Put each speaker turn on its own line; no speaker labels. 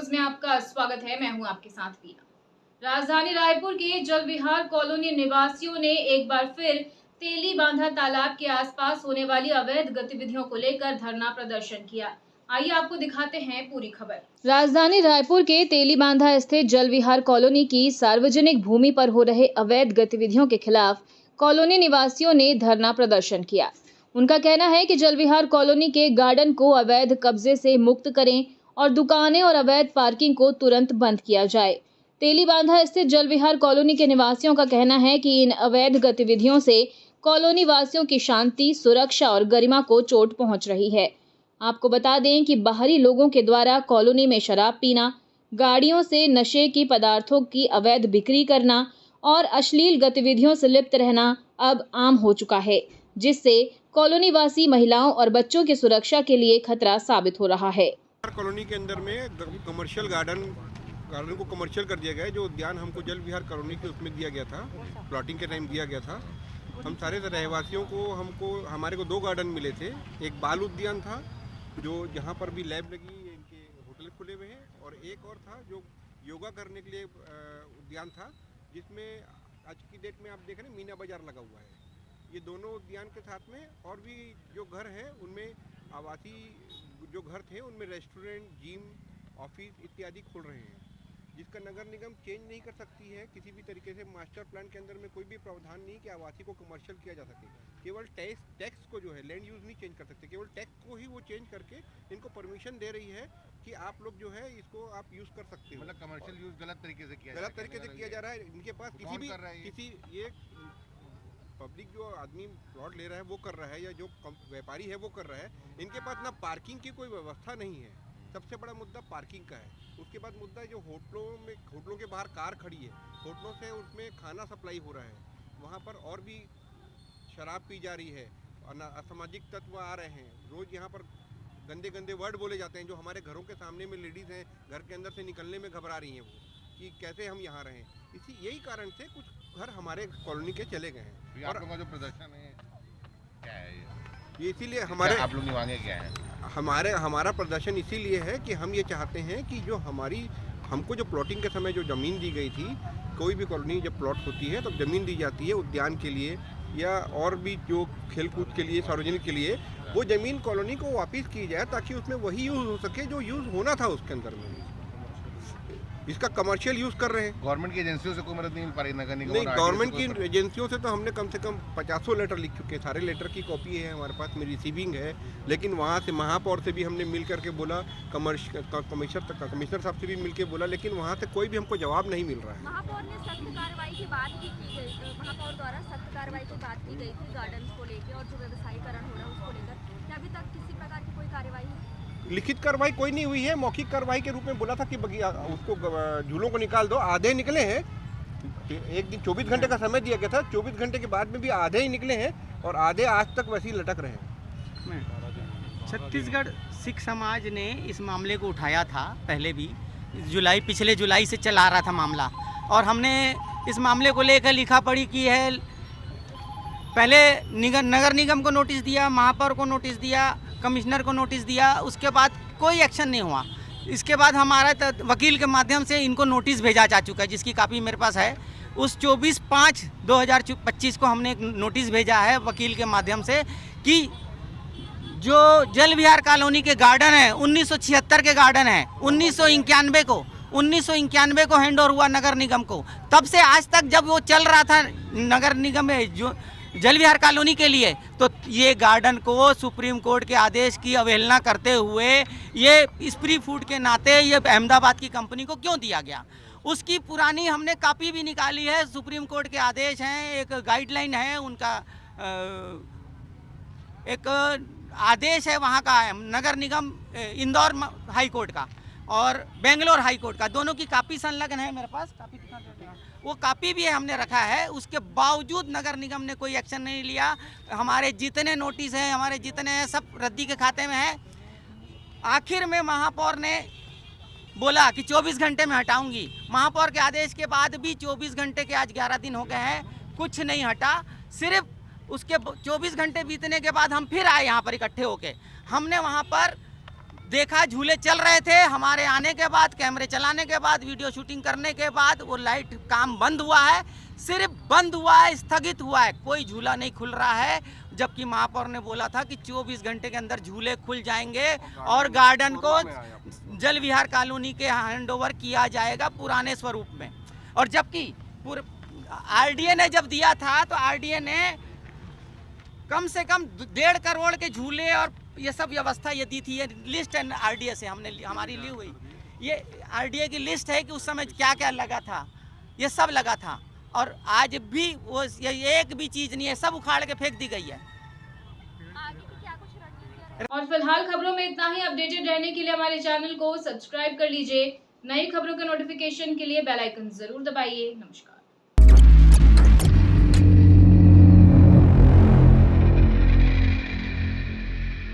News में आपका स्वागत है। मैं हूं आपके साथ पिया। राजधानी रायपुर के जल विहार कॉलोनी निवासियों ने एक बार फिर तेली बांधा तालाब के आसपास होने वाली अवैध गतिविधियों को लेकर धरना प्रदर्शन किया। आइए आपको दिखाते हैं पूरी खबर। राजधानी रायपुर के तेली बांधा स्थित जल विहार कॉलोनी की सार्वजनिक भूमि पर हो रहे अवैध गतिविधियों के खिलाफ कॉलोनी निवासियों ने धरना प्रदर्शन किया। उनका कहना है कि जल विहार कॉलोनी के गार्डन को अवैध कब्जे से मुक्त करें और दुकानें और अवैध पार्किंग को तुरंत बंद किया जाए। तेली बांधा स्थित जल विहार कॉलोनी के निवासियों का कहना है कि इन अवैध गतिविधियों से कॉलोनी वासियों की शांति, सुरक्षा और गरिमा को चोट पहुंच रही है। आपको बता दें कि बाहरी लोगों के द्वारा कॉलोनी में शराब पीना, गाड़ियों से नशे की पदार्थों की अवैध बिक्री करना और अश्लील गतिविधियों से लिप्त रहना अब आम हो चुका है, जिससे कॉलोनी वासी महिलाओं और बच्चों की सुरक्षा के लिए खतरा साबित हो रहा है।
कॉलोनी के अंदर में कमर्शियल गार्डन को कमर्शियल कर दिया गया है। जो उद्यान हमको जल विहार कॉलोनी के उसमें दिया गया था, प्लॉटिंग के टाइम दिया गया था। हम सारे रहवासियों को हमारे को 2 गार्डन मिले थे। एक बाल उद्यान था जो जहाँ पर भी लैब लगी, इनके होटल खुले हुए हैं, और एक और था जो योगा करने के लिए उद्यान था, जिसमें आज की डेट में आप देख रहे हैं मीना बाजार लगा हुआ है। ये दोनों उद्यान के साथ में और भी जो घर है उनमें आवासीय जो घर थे उनमें रेस्टोरेंट, जिम, ऑफिस इत्यादि खोल रहे हैं, जिसका नगर निगम चेंज नहीं कर सकती है किसी भी तरीके से। मास्टर प्लान के अंदर में कोई भी प्रावधान नहीं कि आवासीय को कमर्शियल किया जा सके। केवल टैक्स को जो है लैंड यूज नहीं चेंज कर सकते, केवल टैक्स को ही वो चेंज करके इनको परमिशन दे रही है कि आप लोग जो है इसको आप यूज कर सकते हो।
मतलब कमर्शियल यूज गलत तरीके से किया
जा रहा है। इनके पास किसी ये पब्लिक जो आदमी प्लॉट ले रहा है वो कर रहा है, या जो व्यापारी है वो कर रहा है। इनके पास ना पार्किंग की कोई व्यवस्था नहीं है। सबसे बड़ा मुद्दा पार्किंग का है। उसके बाद मुद्दा जो होटलों के बाहर कार खड़ी है, होटलों से उसमें खाना सप्लाई हो रहा है, वहाँ पर और भी शराब पी जा रही है, असामाजिक तत्व आ रहे हैं। रोज़ यहाँ पर गंदे गंदे वर्ड बोले जाते हैं, जो हमारे घरों के सामने में लेडीज़ हैं, घर के अंदर से निकलने में घबरा रही हैं वो कि कैसे हम यहाँ रहें। यही कारण से कुछ घर हमारे कॉलोनी के चले गए हैं।
और आप लोगों का जो प्रदर्शन है क्या है
ये इसीलिए हमारे
आप लोग मांगे क्या है?
हमारा प्रदर्शन इसीलिए है कि हम ये चाहते हैं कि जो हमको जो प्लॉटिंग के समय जो ज़मीन दी गई थी, कोई भी कॉलोनी जब प्लॉट होती है तो ज़मीन दी जाती है उद्यान के लिए या और भी जो खेलकूद के लिए, सार्वजनिक के लिए, वो ज़मीन कॉलोनी को वापस की जाए ताकि उसमें वही यूज़ हो सके जो यूज़ होना था उसके अंदर में। इसका कमर्शियल यूज़ कर रहे हैं।
गवर्नमेंट की एजेंसियों से कोई मदद नहीं मिल पा रही? नगर निगम
नहीं, गवर्नमेंट की एजेंसियों से तो हमने कम से कम 50 लेटर लिख चुके हैं। सारे लेटर की कॉपी है हमारे पास में, रिसीविंग है। लेकिन वहाँ से महापौर से भी हमने मिल करके बोला, कमिश्नर साहब से भी मिल के बोला, लेकिन वहाँ से कोई भी हमको जवाब नहीं मिल रहा है।
महापौर ने सख्त कार्रवाई की बात की गई, महापौर द्वारा सख्त कार्रवाई की बात की गई थी गार्डन को लेकर और जो व्यवसायीकरण हो रहा है उसको लेकर। क्या अभी तक किसी प्रकार की कोई कार्रवाई है?
लिखित कार्रवाई कोई नहीं हुई है। मौखिक कार्रवाई के रूप में बोला था कि उसको झूलों को निकाल दो। आधे निकले हैं। एक दिन 24 घंटे का समय दिया गया था, 24 घंटे के बाद में भी आधे ही निकले हैं और आधे आज तक वैसे ही लटक रहे हैं।
छत्तीसगढ़ सिख समाज ने इस मामले को उठाया था पहले भी, पिछले जुलाई से चला रहा था मामला, और हमने इस मामले को लेकर लिखा पढ़ी की है। पहले नगर निगम को नोटिस दिया, महापौर को नोटिस दिया, कमिश्नर को नोटिस दिया, उसके बाद कोई एक्शन नहीं हुआ। इसके बाद हमारा वकील के माध्यम से इनको नोटिस भेजा जा चुका है, जिसकी कापी मेरे पास है। उस 24/5/2025 को हमने एक नोटिस भेजा है वकील के माध्यम से कि जो जल विहार कॉलोनी के गार्डन है, 1976 के गार्डन है, 1991 को हैंड ओवर हुआ नगर निगम को। तब से आज तक जब वो चल रहा था नगर निगम में जो जल विहार कॉलोनी के लिए, तो ये गार्डन को सुप्रीम कोर्ट के आदेश की अवहेलना करते हुए ये स्प्री फूड के नाते ये अहमदाबाद की कंपनी को क्यों दिया गया, उसकी पुरानी हमने कॉपी भी निकाली है। सुप्रीम कोर्ट के आदेश हैं, एक गाइडलाइन है उनका, एक आदेश है वहाँ का नगर निगम इंदौर हाई कोर्ट का और बेंगलोर हाई कोर्ट का, दोनों की कॉपी संलग्न है मेरे पास। कॉपी दिखा देते हैं, वो कॉपी भी हमने रखा है। उसके बावजूद नगर निगम ने कोई एक्शन नहीं लिया। हमारे जितने नोटिस हैं, हमारे जितने हैं, सब रद्दी के खाते में है। आखिर में महापौर ने बोला कि 24 घंटे में हटाऊंगी। महापौर के आदेश के बाद भी 24 घंटे के आज 11 दिन हो गए हैं, कुछ नहीं हटा। सिर्फ उसके 24 घंटे बीतने के बाद हम फिर आए यहाँ पर इकट्ठे होके। हमने वहाँ पर देखा झूले चल रहे थे, हमारे आने के बाद, कैमरे चलाने के बाद, वीडियो शूटिंग करने के बाद वो लाइट काम बंद हुआ है, सिर्फ बंद हुआ है, स्थगित हुआ है, कोई झूला नहीं खुल रहा है। जबकि महापौर ने बोला था कि 24 घंटे के अंदर झूले खुल जाएंगे और गार्डन को जल विहार कॉलोनी के हैंडओवर किया जाएगा पुराने स्वरूप में। और जबकि आरडीए ने जब दिया था तो आरडीए ने कम से कम 1.5 करोड़ के झूले और ये सब व्यवस्था ये दी थी। ये लिस्ट है आरडीए से, हमारी ली हुई ये आरडीए की लिस्ट है कि उस समय क्या क्या लगा था, ये सब लगा था। और आज भी वो ये एक भी चीज़ नहीं है, सब उखाड़ के फेंक दी गई है।
आगे की क्या कुछ रणनीति है?
और फिलहाल खबरों में इतना ही। अपडेटेड रहने के लिए हमारे चैनल को सब्सक्राइब कर लीजिए। नई खबरों के नोटिफिकेशन के लिए बेल आइकन जरूर दबाइए। नमस्कार।